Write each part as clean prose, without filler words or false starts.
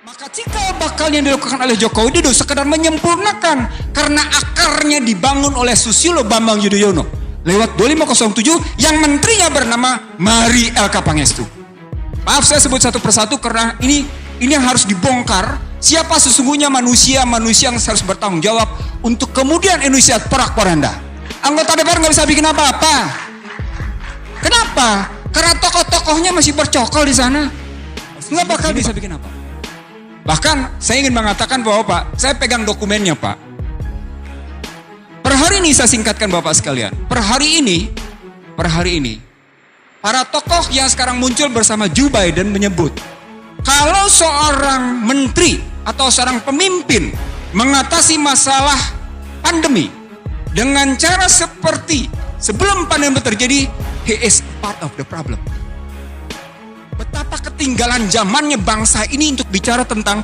Maka cikal bakal yang dilakukan oleh Joko Widodo sekedar menyempurnakan karena akarnya dibangun oleh Susilo Bambang Yudhoyono lewat 2507 yang menterinya bernama Mari Elka Pangestu. Maaf saya sebut satu persatu karena ini yang harus dibongkar siapa sesungguhnya manusia yang harus bertanggung jawab untuk kemudian Indonesia porak-poranda. Anggota DPR nggak bisa bikin apa-apa. Kenapa? Karena tokoh-tokohnya masih bercokol di sana. Nggak bakal bisa bikin apa. Bahkan saya ingin mengatakan bahwa Pak, saya pegang dokumennya Pak. Per hari ini saya singkatkan Bapak sekalian. Per hari ini, para tokoh yang sekarang muncul bersama Joe Biden menyebut, kalau seorang menteri atau seorang pemimpin mengatasi masalah pandemi dengan cara seperti sebelum pandemi terjadi, he is part of the problem. Betapa ketinggalan zamannya bangsa ini untuk bicara tentang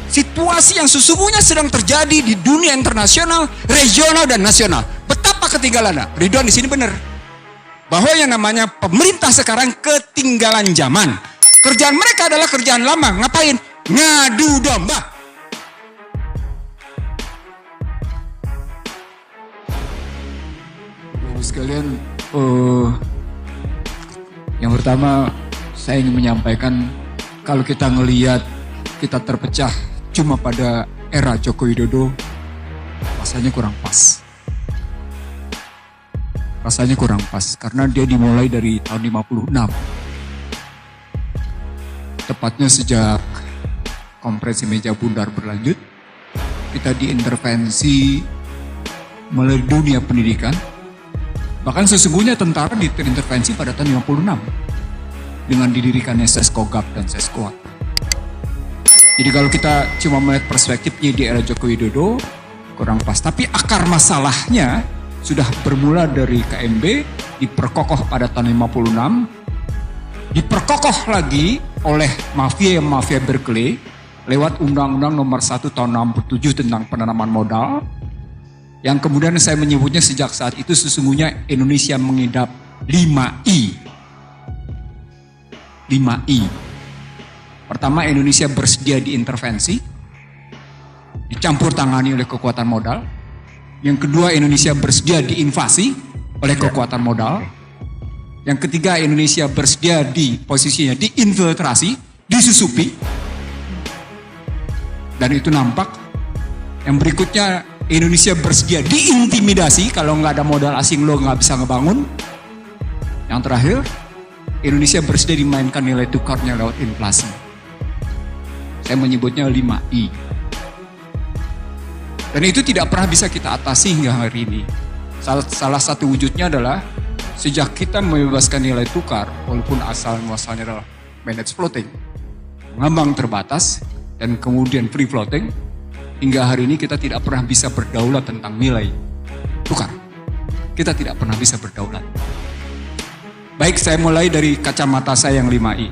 situasi yang sesungguhnya sedang terjadi di dunia internasional, regional dan nasional. Betapa ketinggalannya. Ridwan di sini benar. Bahwa yang namanya pemerintah sekarang ketinggalan zaman. Kerjaan mereka adalah kerjaan lama. Ngapain? Ngadu domba. Bapak sekalian, yang pertama saya ingin menyampaikan kalau kita ngelihat kita terpecah cuma pada era Joko Widodo, rasanya kurang pas. Rasanya kurang pas karena dia dimulai dari tahun 56. Tepatnya sejak konferensi meja bundar berlanjut, kita diintervensi melalui dunia pendidikan. Bahkan sesungguhnya tentara diintervensi pada tahun 56. Dengan didirikannya Seskogab dan Seskoat. Jadi kalau kita cuma melihat perspektifnya di era Joko Widodo, kurang pas. Tapi akar masalahnya sudah bermula dari KMB, diperkokoh pada tahun 56, diperkokoh lagi oleh mafia Berkeley, lewat Undang-Undang Nomor 1 Tahun 67 tentang penanaman modal, yang kemudian saya menyebutnya sejak saat itu sesungguhnya Indonesia mengidap 5I. 5I. Pertama, Indonesia bersedia diintervensi, dicampur tangani oleh kekuatan modal. Yang kedua, Indonesia bersedia diinvasi oleh kekuatan modal. Yang ketiga, Indonesia bersedia di posisinya diinfiltrasi, disusupi. Dan itu nampak. Yang berikutnya, Indonesia bersedia diintimidasi, kalau nggak ada modal asing lo nggak bisa ngebangun. Yang terakhir, Indonesia bersedia dimainkan nilai tukarnya lewat inflasi. Saya menyebutnya 5I. Dan itu tidak pernah bisa kita atasi hingga hari ini. Salah satu wujudnya adalah sejak kita membebaskan nilai tukar, walaupun asal muasalnya adalah managed floating, mengambang terbatas, dan kemudian free floating, hingga hari ini kita tidak pernah bisa berdaulat tentang nilai tukar. Kita tidak pernah bisa berdaulat. Baik, saya mulai dari kacamata saya yang 5I.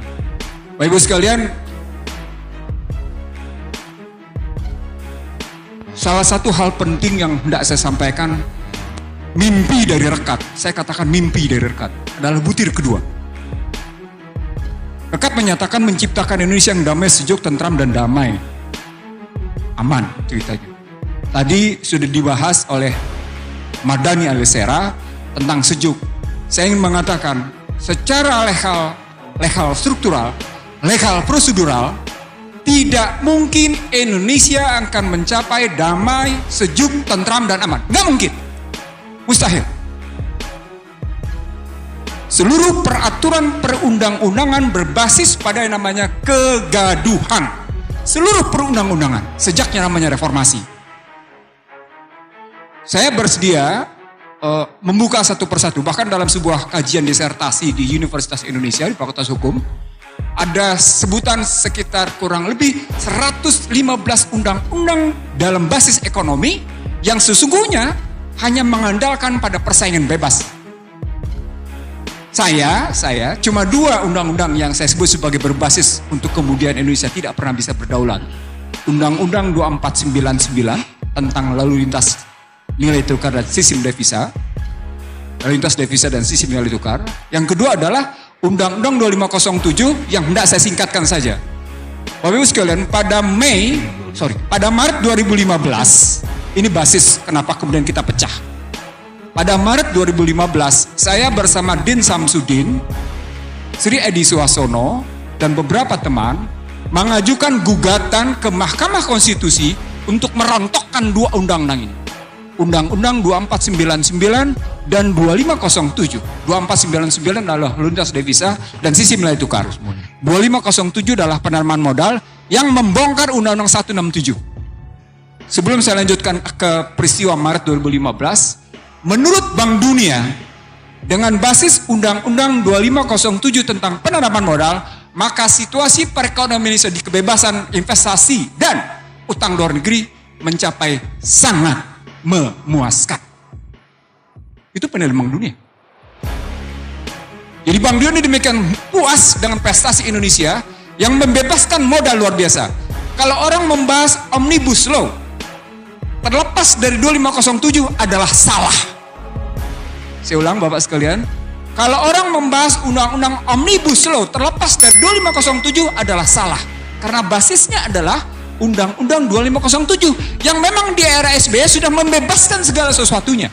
Bapak Ibu sekalian, salah satu hal penting yang hendak saya sampaikan, mimpi dari Rekat, saya katakan mimpi dari Rekat, adalah butir kedua. Rekat menyatakan menciptakan Indonesia yang damai, sejuk, tentram, dan damai. Aman ceritanya. Tadi sudah dibahas oleh Mardhani Alisera tentang sejuk. Saya ingin mengatakan, secara legal struktural, legal prosedural, tidak mungkin Indonesia akan mencapai damai, sejuk, tentram, dan aman. Nggak mungkin. Mustahil. Seluruh peraturan perundang-undangan berbasis pada yang namanya kegaduhan. Seluruh perundang-undangan, sejaknya namanya reformasi. Saya bersedia membuka satu persatu. Bahkan dalam sebuah kajian disertasi di Universitas Indonesia di Fakultas Hukum, ada sebutan sekitar kurang lebih 115 undang-undang dalam basis ekonomi yang sesungguhnya hanya mengandalkan pada persaingan bebas. Saya cuma 2 undang-undang yang saya sebut sebagai berbasis untuk kemudian Indonesia tidak pernah bisa berdaulat. Undang-Undang 2499 tentang lalu lintas nilai tukar dan sistem devisa, lalu lintas devisa dan sistem nilai tukar. Yang kedua adalah Undang-Undang 2507 yang hendak saya singkatkan saja. Bapak Ibu sekalian, pada Maret 2015, ini basis kenapa kemudian kita pecah. Pada Maret 2015, saya bersama Din Samsudin, Sri Edi Suwasono, dan beberapa teman mengajukan gugatan ke Mahkamah Konstitusi untuk merontokkan dua undang-undang ini. Undang-Undang 2499 dan 2507. 2499 adalah luntas devisa dan sisi nilai tukar. 2507 adalah penanaman modal yang membongkar Undang-Undang 167. Sebelum saya lanjutkan ke peristiwa Maret 2015, menurut Bank Dunia, dengan basis Undang-Undang 2507 tentang penanaman modal, maka situasi perekonomian Indonesia di kebebasan investasi dan utang luar negeri mencapai sangat memuaskan. Itu penilaian Bank Dunia. Jadi Bank Dunia demikian puas dengan prestasi Indonesia yang membebaskan modal luar biasa. Kalau orang membahas Omnibus Law, terlepas dari 2507 adalah salah. Saya ulang Bapak sekalian, kalau orang membahas Undang-Undang Omnibus Law terlepas dari 2507 adalah salah. Karena basisnya adalah Undang-Undang 2507 yang memang di era SBY sudah membebaskan segala sesuatunya.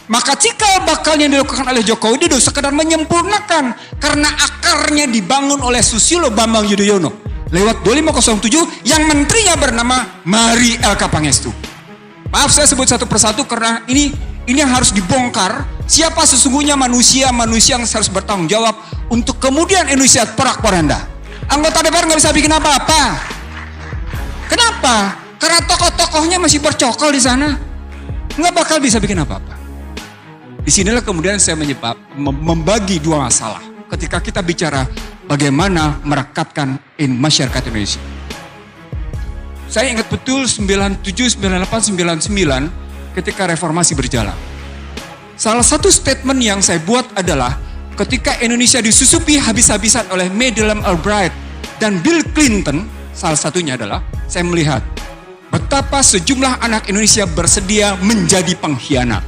Maka cikal bakal yang dilakukan oleh Jokowi Widodo sekedar menyempurnakan karena akarnya dibangun oleh Susilo Bambang Yudhoyono lewat 2507 yang menterinya bernama Mari Elka Pangestu. Maaf saya sebut satu persatu karena ini yang harus dibongkar. Siapa sesungguhnya manusia yang harus bertanggung jawab untuk kemudian Indonesia porak-poranda. Anggota DPR nggak bisa bikin apa-apa. Kenapa? Karena tokoh-tokohnya masih bercokol di sana, nggak bakal bisa bikin apa-apa. Disinilah kemudian saya membagi dua masalah. Ketika kita bicara bagaimana merekatkan masyarakat Indonesia. Saya ingat betul 97, 98, 99 ketika reformasi berjalan. Salah satu statement yang saya buat adalah ketika Indonesia disusupi habis-habisan oleh Madeleine Albright dan Bill Clinton, salah satunya adalah saya melihat betapa sejumlah anak Indonesia bersedia menjadi pengkhianat.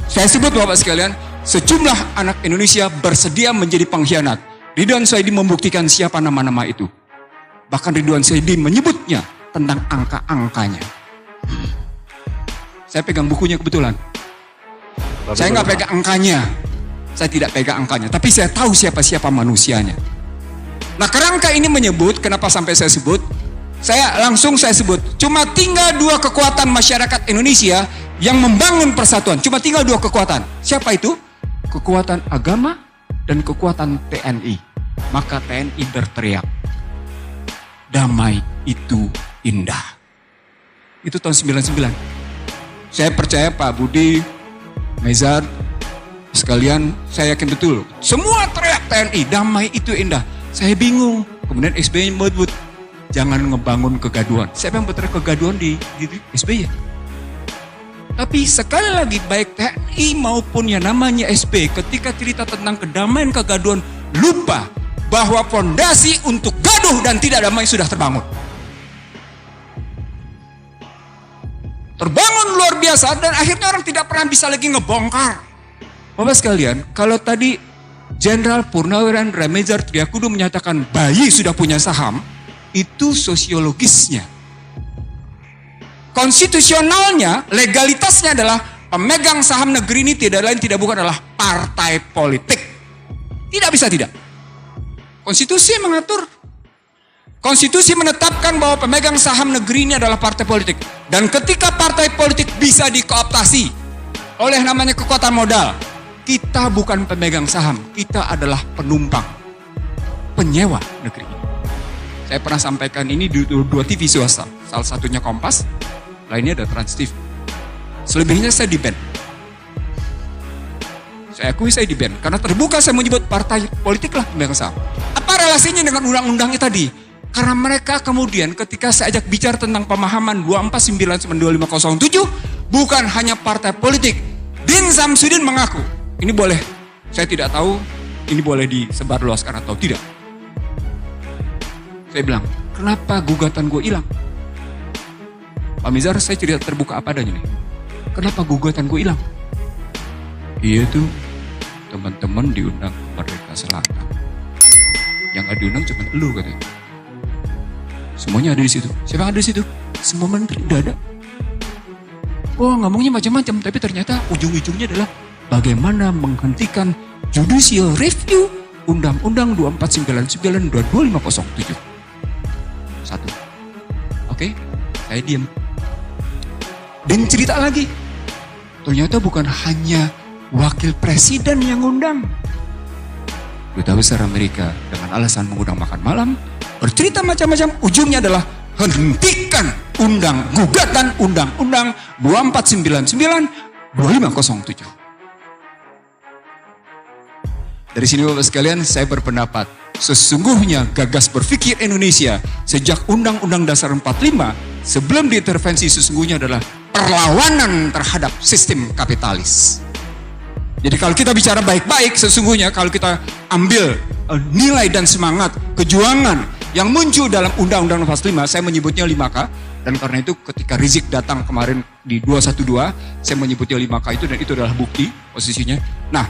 Saya sebut Bapak sekalian, sejumlah anak Indonesia bersedia menjadi pengkhianat. Ridwan Saidi membuktikan siapa nama-nama itu. Bahkan Ridwan Saidi menyebutnya tentang angka-angkanya. Saya pegang bukunya kebetulan. Saya nggak pegang angkanya. Saya tidak pegang angkanya. Tapi saya tahu siapa-siapa manusianya. Nah kerangka ini menyebut, kenapa sampai saya sebut? Saya sebut, cuma tinggal dua kekuatan masyarakat Indonesia yang membangun persatuan. Cuma tinggal dua kekuatan. Siapa itu? Kekuatan agama dan kekuatan TNI. Maka TNI berteriak, damai itu indah. Itu tahun 99. Saya percaya Pak Budi, Mezar, sekalian saya yakin betul. Semua teriak TNI, damai itu indah. Saya bingung. Kemudian SBY menyebut, jangan ngebangun kegaduhan. Siapa yang berteriak kegaduhan di SBY? Tapi sekali lagi baik TNI maupun yang namanya SBY ketika cerita tentang kedamaian kegaduhan lupa bahwa fondasi untuk gaduh dan tidak damai sudah terbangun. Terbangun luar biasa dan akhirnya orang tidak pernah bisa lagi ngebongkar. Bapak sekalian, kalau tadi Jenderal Purnawirawan Remezar Triakudu menyatakan bayi sudah punya saham, itu sosiologisnya. Konstitusionalnya, legalitasnya adalah pemegang saham negeri ini tidak lain tidak bukan adalah partai politik. Tidak bisa tidak. Konstitusi mengatur. Konstitusi menetapkan bahwa pemegang saham negeri ini adalah partai politik. Dan ketika partai politik bisa dikooptasi oleh namanya kekuatan modal, kita bukan pemegang saham, kita adalah penumpang, penyewa negeri ini. Saya pernah sampaikan ini di dua TV swasta, salah satunya Kompas, lainnya ada Trans TV. Selebihnya saya di-ban. Saya akui saya di-ban, karena terbuka saya menyebut partai politik lah pemegang saham. Apa relasinya dengan undang-undangnya tadi? Karena mereka kemudian ketika saya ajak bicara tentang pemahaman 2499-2507, bukan hanya partai politik. Din Samsudin mengaku, ini boleh, saya tidak tahu ini boleh disebarluaskan atau tidak. Saya bilang, kenapa gugatan gue hilang? Pak Mizar, saya cerita terbuka apa adanya nih. Kenapa gugatan gue hilang? Iya tuh, teman-teman diundang ke Merdeka Selatan. Yang nggak diundang cuma elu katanya. Semuanya ada di situ. Siapa yang ada di situ? Semua menteri udah ada. Oh, ngomongnya macam-macam, tapi ternyata ujung-ujungnya adalah bagaimana menghentikan judicial review Undang-Undang 2499 dan 2507. Satu. Oke, saya diam. Dan cerita lagi. Ternyata bukan hanya wakil presiden yang undang. Duta Besar Amerika dengan alasan mengundang makan malam, bercerita macam-macam, ujungnya adalah hentikan gugatan Undang-Undang 2499 2507. Dari sini Bapak sekalian, saya berpendapat sesungguhnya gagas berpikir Indonesia sejak Undang-Undang Dasar 45 sebelum diintervensi sesungguhnya adalah perlawanan terhadap sistem kapitalis. Jadi kalau kita bicara baik-baik, sesungguhnya kalau kita ambil nilai dan semangat kejuangan yang muncul dalam Undang-Undang 45, saya menyebutnya 5K, dan karena itu ketika Rizik datang kemarin di 212, saya menyebutnya 5K itu, dan itu adalah bukti posisinya. Nah,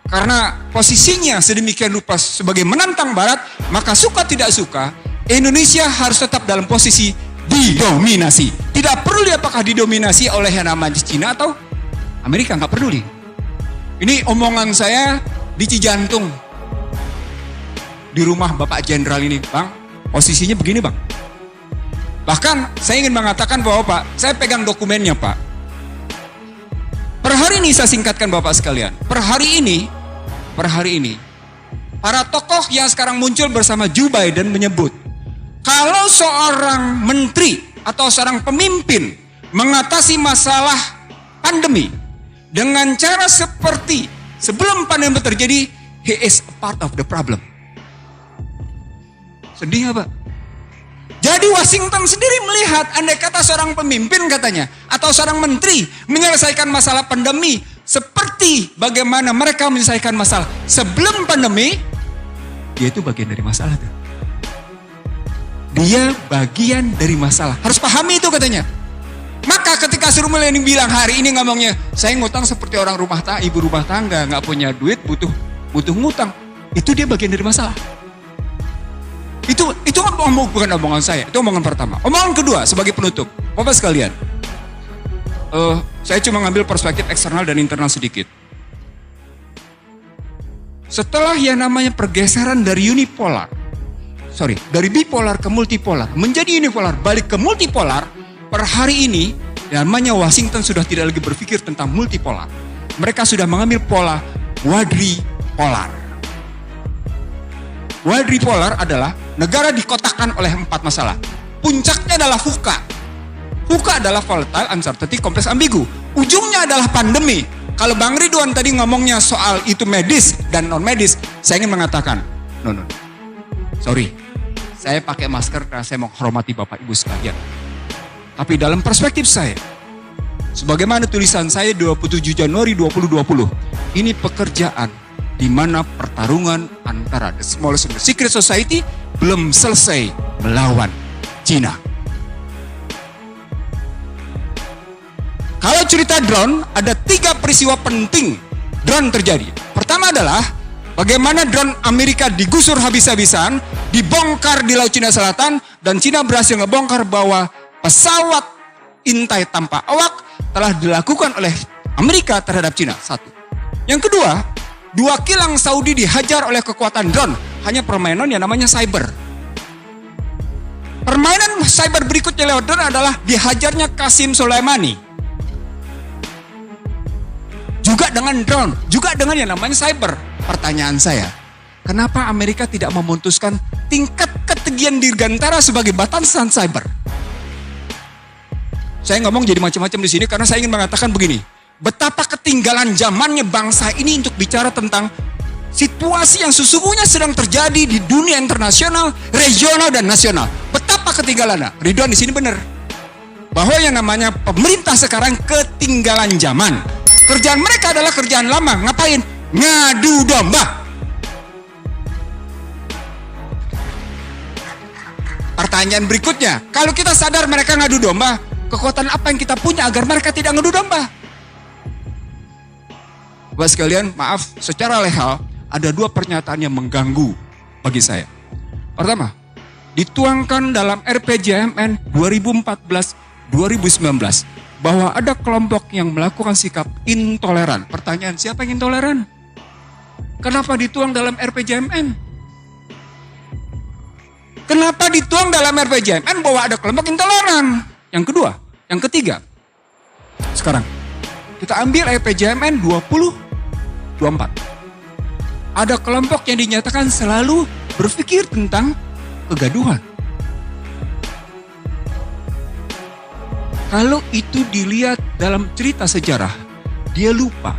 karena posisinya sedemikian rupa sebagai menantang Barat, maka suka tidak suka, Indonesia harus tetap dalam posisi didominasi. Tidak peduli apakah didominasi oleh yang namanya Cina atau Amerika, nggak peduli. Ini omongan saya di Cijantung, di rumah Bapak Jenderal ini, Bang. Posisinya begini, Bang. Bahkan saya ingin mengatakan bahwa Pak, saya pegang dokumennya, Pak. Per hari ini saya singkatkan Bapak sekalian. Per hari ini, para tokoh yang sekarang muncul bersama Joe Biden menyebut, kalau seorang menteri atau seorang pemimpin mengatasi masalah pandemi dengan cara seperti sebelum pandemi terjadi, he is a part of the problem. Sedih ya Pak? Jadi Washington sendiri melihat, andai kata seorang pemimpin katanya, atau seorang menteri menyelesaikan masalah pandemi seperti bagaimana mereka menyelesaikan masalah sebelum pandemi, dia itu bagian dari masalah tuh. Dia bagian dari masalah. Harus pahami itu katanya. Maka ketika Sri Mulyani bilang hari ini ngomongnya, saya ngutang seperti orang ibu rumah tangga, nggak punya duit, butuh ngutang. Itu dia bagian dari masalah. Itu bukan omongan saya, itu omongan pertama. Omongan kedua sebagai penutup, Bapak sekalian, saya cuma ngambil perspektif eksternal dan internal sedikit. Setelah yang namanya pergeseran dari bipolar ke multipolar, menjadi unipolar, balik ke multipolar, per hari ini, namanya Washington sudah tidak lagi berpikir tentang multipolar. Mereka sudah mengambil pola quadripolar. Quadripolar adalah negara dikotakkan oleh 4 masalah. Puncaknya adalah VUCA. VUCA adalah volatile, uncertainty, kompleks, ambigu. Ujungnya adalah pandemi. Kalau Bang Ridwan tadi ngomongnya soal itu medis dan non medis, saya ingin mengatakan, no. Sorry, saya pakai masker karena saya menghormati Bapak Ibu sekalian. Tapi dalam perspektif saya, sebagaimana tulisan saya 27 Januari 2020, ini pekerjaan di mana pertarungan antara the smallest and the secret society belum selesai melawan Cina. Kalau cerita drone, ada 3 peristiwa penting drone terjadi. Pertama adalah bagaimana drone Amerika digusur habis-habisan, dibongkar di Laut Cina Selatan, dan Cina berhasil ngebongkar bahwa pesawat intai tanpa awak telah dilakukan oleh Amerika terhadap Cina. 1. Yang kedua, 2 kilang Saudi dihajar oleh kekuatan drone. Hanya permainan yang namanya cyber. Permainan cyber berikutnya lewat drone adalah dihajarnya Qasim Soleimani. Juga dengan drone, juga dengan yang namanya cyber. Pertanyaan saya, kenapa Amerika tidak memutuskan tingkat ketinggian dirgantara sebagai batasan cyber? Saya ngomong jadi macam-macam di sini karena saya ingin mengatakan begini. Betapa ketinggalan zamannya bangsa ini untuk bicara tentang situasi yang sesungguhnya sedang terjadi di dunia internasional, regional, dan nasional. Betapa ketinggalannya. Ridwan di sini benar. Bahwa yang namanya pemerintah sekarang ketinggalan zaman. Kerjaan mereka adalah kerjaan lama. Ngapain? Ngadu domba. Pertanyaan berikutnya, kalau kita sadar mereka ngadu domba, kekuatan apa yang kita punya agar mereka tidak ngadu domba? Bapak sekalian, maaf, secara legal ada 2 pernyataan yang mengganggu bagi saya. Pertama, dituangkan dalam RPJMN 2014-2019 bahwa ada kelompok yang melakukan sikap intoleran. Pertanyaan, siapa yang intoleran? Kenapa dituang dalam RPJMN? Kenapa dituang dalam RPJMN bahwa ada kelompok intoleran? Yang kedua, yang ketiga. Sekarang, kita ambil RPJMN 2024. Ada kelompok yang dinyatakan selalu berpikir tentang kegaduhan. Kalau itu dilihat dalam cerita sejarah, dia lupa.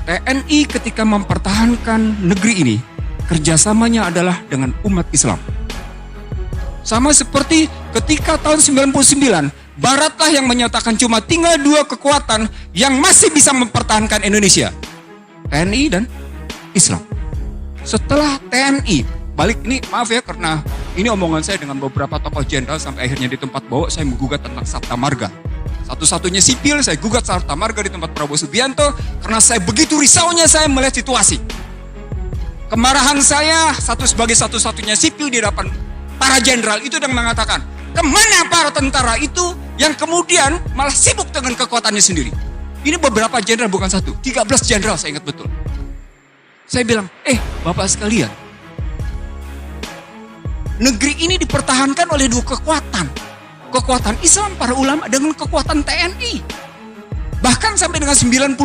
TNI ketika mempertahankan negeri ini, kerjasamanya adalah dengan umat Islam. Sama seperti ketika tahun 99, Baratlah yang menyatakan cuma tinggal 2 kekuatan yang masih bisa mempertahankan Indonesia. TNI dan Islam. Setelah TNI, balik ini maaf ya karena ini omongan saya dengan beberapa tokoh jenderal sampai akhirnya di tempat bawa saya menggugat tentang Sabta Marga. Satu-satunya sipil saya gugat Sabta Marga di tempat Prabowo Subianto karena saya begitu risaunya saya melihat situasi. Kemarahan saya sebagai satu-satunya sipil di hadapan para jenderal itu dan mengatakan, kemana para tentara itu yang kemudian malah sibuk dengan kekuatannya sendiri. Ini beberapa jenderal bukan satu, 13 jenderal saya ingat betul. Saya bilang, Bapak sekalian, negeri ini dipertahankan oleh 2 kekuatan. Kekuatan Islam, para ulama, dengan kekuatan TNI. Bahkan sampai dengan 99.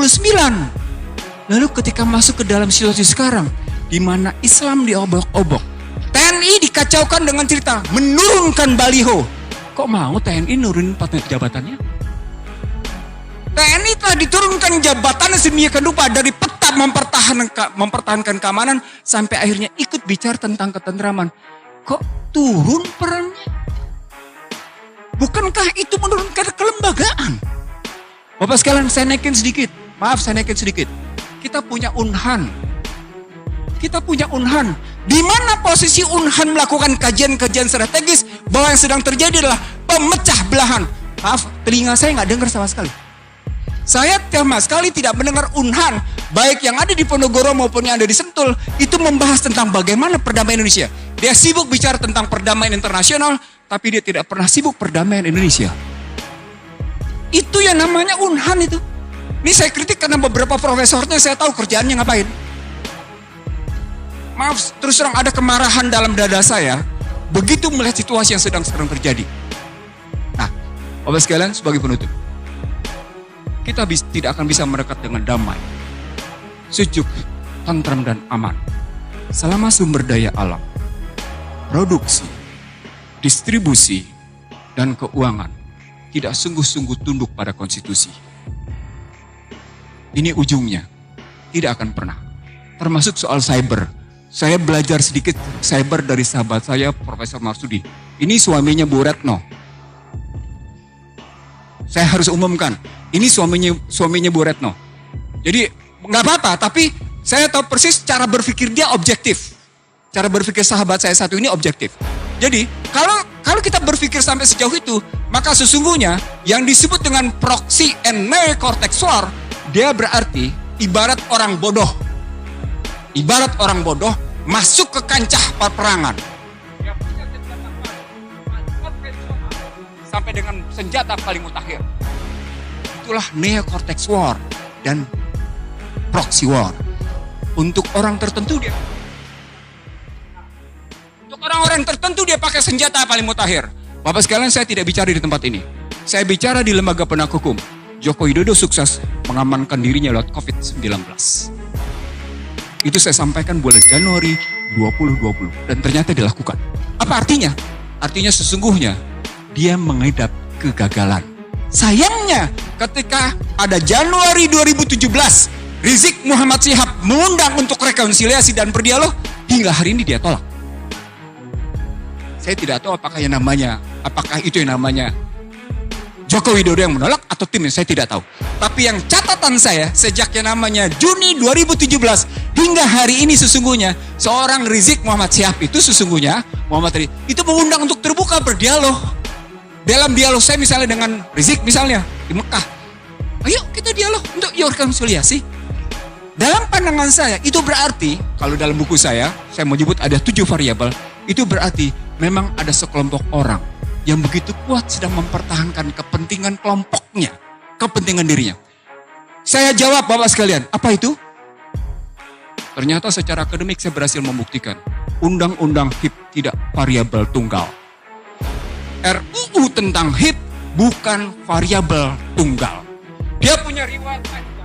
Lalu ketika masuk ke dalam situasi sekarang, di mana Islam diobok-obok, TNI dikacaukan dengan cerita menurunkan baliho. Kok mau TNI nurunin jabatannya? TNI telah diturunkan jabatannya sedemikian rupa dari peta mempertahankan keamanan sampai akhirnya ikut bicara tentang ketentraman. Kok turun perannya? Bukankah itu menurunkan kelembagaan? Bapak sekalian, saya naikin sedikit. Maaf, saya naikin sedikit. Kita punya Unhan. Di mana posisi Unhan melakukan kajian-kajian strategis bahwa yang sedang terjadi adalah pemecah belahan. Maaf, telinga saya nggak dengar sama sekali. Saya sama sekali tidak mendengar Unhan, baik yang ada di Ponorogo maupun yang ada di Sentul, itu membahas tentang bagaimana perdamaian Indonesia. Dia sibuk bicara tentang perdamaian internasional, tapi dia tidak pernah sibuk perdamaian Indonesia. Itu yang namanya Unhan itu. Ini saya kritik karena beberapa profesornya saya tahu kerjaannya ngapain. Maaf, terus terang ada kemarahan dalam dada saya, begitu melihat situasi yang sedang terjadi. Nah, Bapak sekalian, sebagai penutup, kita tidak akan bisa mendekat dengan damai, sejuk, tentram dan aman selama sumber daya alam, produksi, distribusi, dan keuangan tidak sungguh-sungguh tunduk pada konstitusi. Ini ujungnya tidak akan pernah. Termasuk soal cyber. Saya belajar sedikit cyber dari sahabat saya, Profesor Marsudi. Ini suaminya Bu Retno. Saya harus umumkan, ini suaminya Bu Retno. Jadi nggak apa-apa, tapi saya tahu persis cara berpikir dia objektif. Cara berpikir sahabat saya satu ini objektif. Jadi kalau kita berpikir sampai sejauh itu, maka sesungguhnya yang disebut dengan proxy and neocortex war, dia berarti ibarat orang bodoh. Ibarat orang bodoh masuk ke kancah peperangan. Dia punya senjata konvensional sampai dengan senjata paling mutakhir. Itulah neocortex war dan proxy war. Untuk orang tertentu orang-orang tertentu dia pakai senjata paling mutakhir. Bapak sekalian, saya tidak bicara di tempat ini. Saya bicara di lembaga penegak hukum. Joko Widodo sukses mengamankan dirinya lewat COVID-19. Itu saya sampaikan bulan Januari 2020 dan ternyata dilakukan. Apa artinya? Artinya sesungguhnya dia mengidap kegagalan. Sayangnya ketika pada Januari 2017 Rizik Muhammad Syihab mengundang untuk rekonsiliasi dan berdialog, hingga hari ini dia tolak. Saya tidak tahu apakah itu yang namanya Joko Widodo yang menolak atau timnya, saya tidak tahu. Tapi yang catatan saya sejak yang namanya Juni 2017 hingga hari ini sesungguhnya seorang Rizik Muhammad Syihab itu sesungguhnya itu mengundang untuk terbuka berdialog. Dalam dialog saya misalnya dengan Rizik misalnya di Mekah, ayo kita dialog untuk rekonsiliasi. dalam pandangan saya itu berarti, kalau dalam buku saya menyebut ada 7 variabel, itu berarti memang ada sekelompok orang yang begitu kuat sedang mempertahankan kepentingan kelompoknya, kepentingan dirinya. Saya jawab Bapak sekalian, apa itu? Ternyata secara akademik saya berhasil membuktikan Undang-Undang HIP tidak variabel tunggal. RUU tentang HIP bukan variabel tunggal. Dia punya riwayat panjang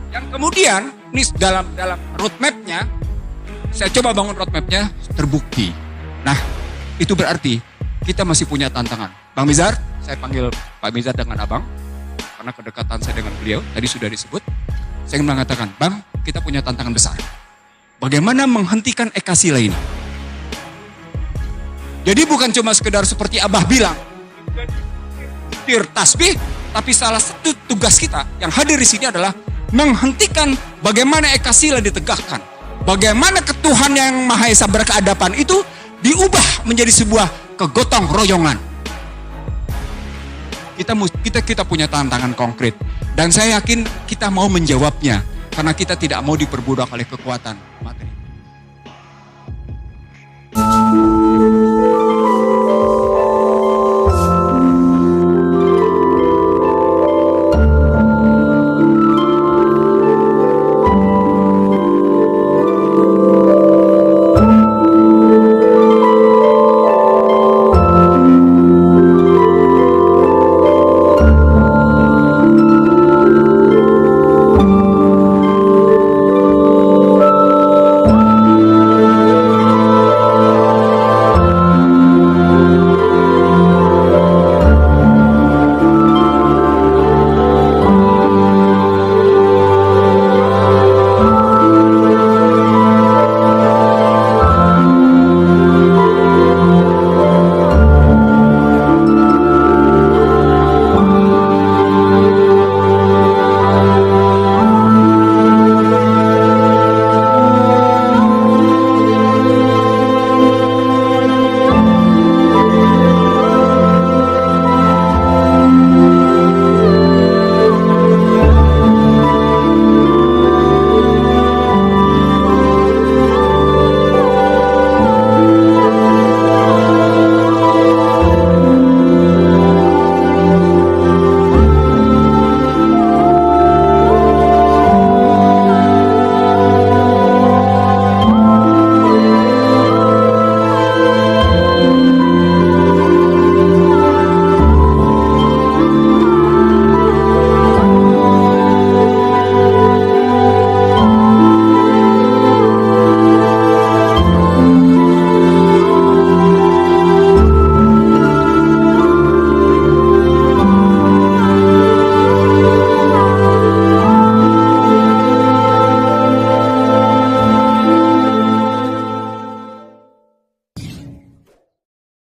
yang kemudian ini dalam roadmap-nya, saya coba bangun roadmap-nya, terbukti. Nah, itu berarti kita masih punya tantangan. Bang Mizar, saya panggil Pak Mizar dengan abang, karena kedekatan saya dengan beliau, tadi sudah disebut. Saya ingin mengatakan, Bang, kita punya tantangan besar. Bagaimana menghentikan Ekasila ini? Jadi bukan cuma sekedar seperti Abah bilang, tasbih, tapi salah satu tugas kita yang hadir di sini adalah menghentikan bagaimana Ekasila ditegakkan. Bagaimana ketuhanan yang Maha Esa berkeadapan itu diubah menjadi sebuah kegotong royongan. Kita punya tantangan konkret. Dan saya yakin kita mau menjawabnya. Karena kita tidak mau diperbudak oleh kekuatan materi.